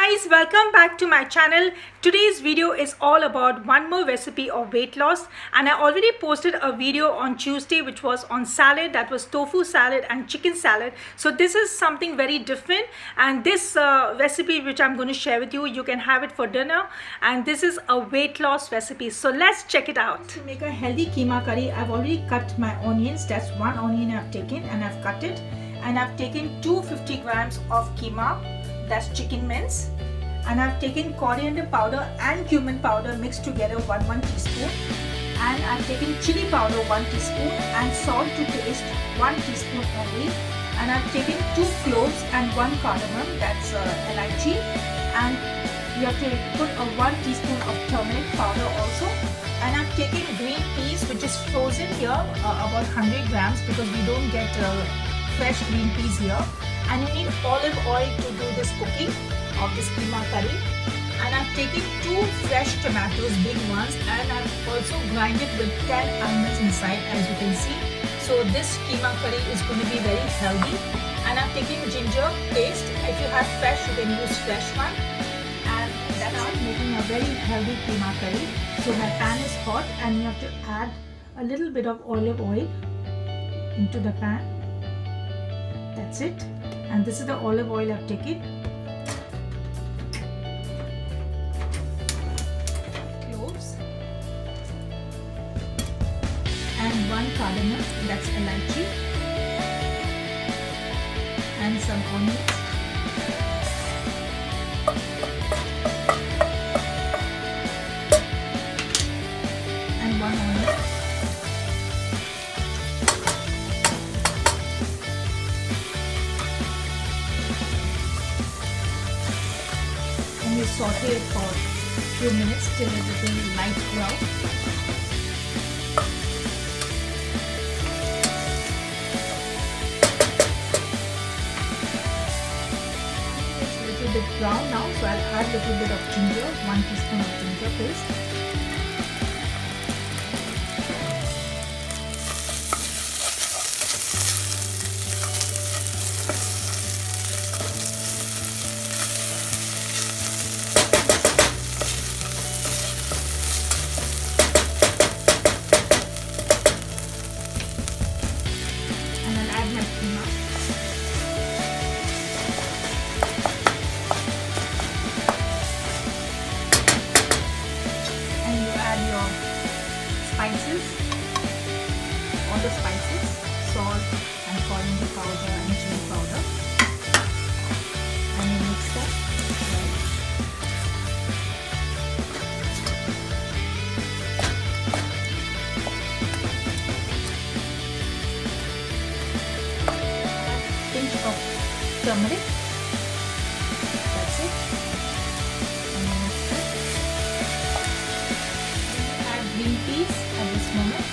guys, welcome back to my channel. Today's video is all about one more recipe of weight loss, and I already posted a video on Tuesday which was on salad, that was tofu salad and chicken salad. So this is something very different, and this recipe which I'm going to share with you, you can have it for dinner, and this is a weight loss recipe. So let's check it out. To make a healthy keema curry, I've already cut my onions. That's one onion I've taken and I've cut it, and I've taken 250 grams of keema, that's chicken mince, and I've taken coriander powder and cumin powder mixed together, 1 teaspoon, and I've taken chili powder 1 teaspoon and salt to taste, 1 teaspoon only, and I've taken 2 cloves and 1 cardamom, that's elaichi, and you have to put a 1 teaspoon of turmeric powder also, and I've taken green peas which is frozen here, about 100 grams, because we don't get fresh green peas here. And you need olive oil to do this cooking of this keema curry. And I've taken 2 fresh tomatoes, big ones, and I've also grinded with 10 almonds inside, as you can see. So this keema curry is going to be very healthy. And I'm taking ginger paste. If you have fresh, you can use fresh one. And that's now making a very healthy keema curry. So my pan is hot, and you have to add a little bit of olive oil into the pan. That's it. And this is the olive oil I've taken. Cloves and 1 cardamom, that's elaichi, and some onions, and 1 onion. And you saute it for a few minutes till it is light brown. It's a little bit brown now, so I'll add a little bit of ginger, 1 teaspoon of ginger paste. Spices, all the spices, salt and coriander powder and chili powder, and you mix that well. Pinch of turmeric, that's it, and you mix it. Add green peas at this moment.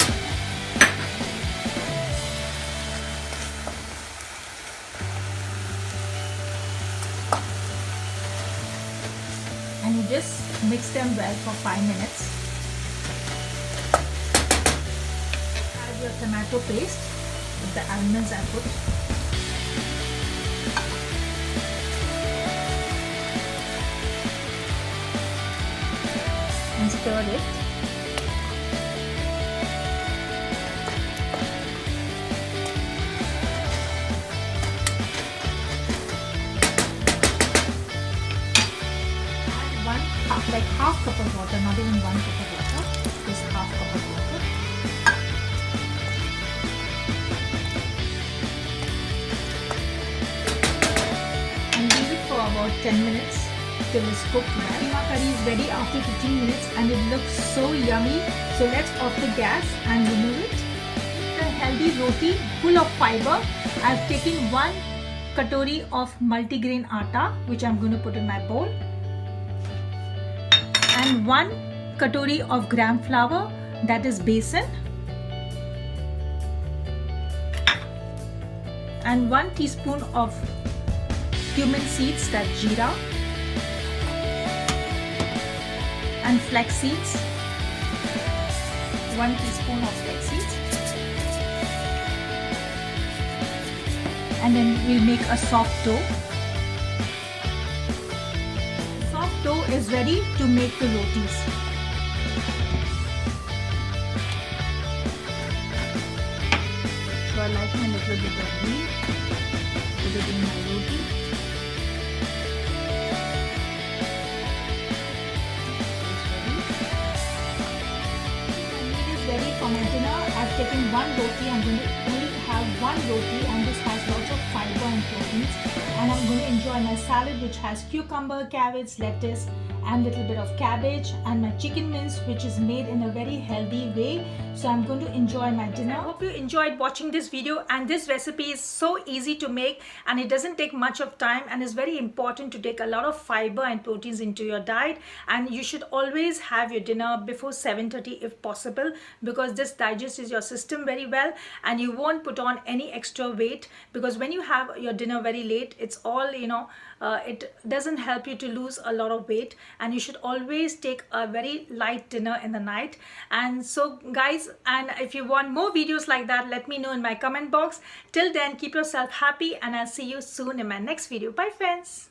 And you just mix them well for 5 minutes. Add your tomato paste with the almonds I put. And stir it. Like half cup of water, not even 1 cup of water, just half cup of water. And leave it for about 10 minutes till it's cooked well. Keema curry is ready after 15 minutes and it looks so yummy. So let's off the gas and remove it. A healthy roti full of fiber. I've taken 1 katori of multigrain atta, which I'm going to put in my bowl, and 1 katori of gram flour, that is besan, and 1 teaspoon of cumin seeds, that's jeera, and flax seeds, 1 teaspoon of flax seeds, and then we'll make a soft dough. is ready to make the rotis. So I like my little bit of ghee. Put it in my roti. It's ready for my dinner. I've taken one roti. I'm going to only have one roti, and this has lots of fiber and proteins. And I'm going to enjoy my salad, which has cucumber, carrots, lettuce, and little bit of cabbage, and my chicken mince, which is made in a very healthy way. So I'm going to enjoy my dinner. I hope you enjoyed watching this video, and this recipe is so easy to make, and it doesn't take much of time, and it's very important to take a lot of fiber and proteins into your diet. And you should always have your dinner before 7:30 if possible, because this digests your system very well, and you won't put on any extra weight, because when you have your dinner very late, it's all, it doesn't help you to lose a lot of weight. And you should always take a very light dinner in the night. And so guys, and if you want more videos like that, let me know in my comment box. Till then, keep yourself happy, and I'll see you soon in my next video. Bye friends.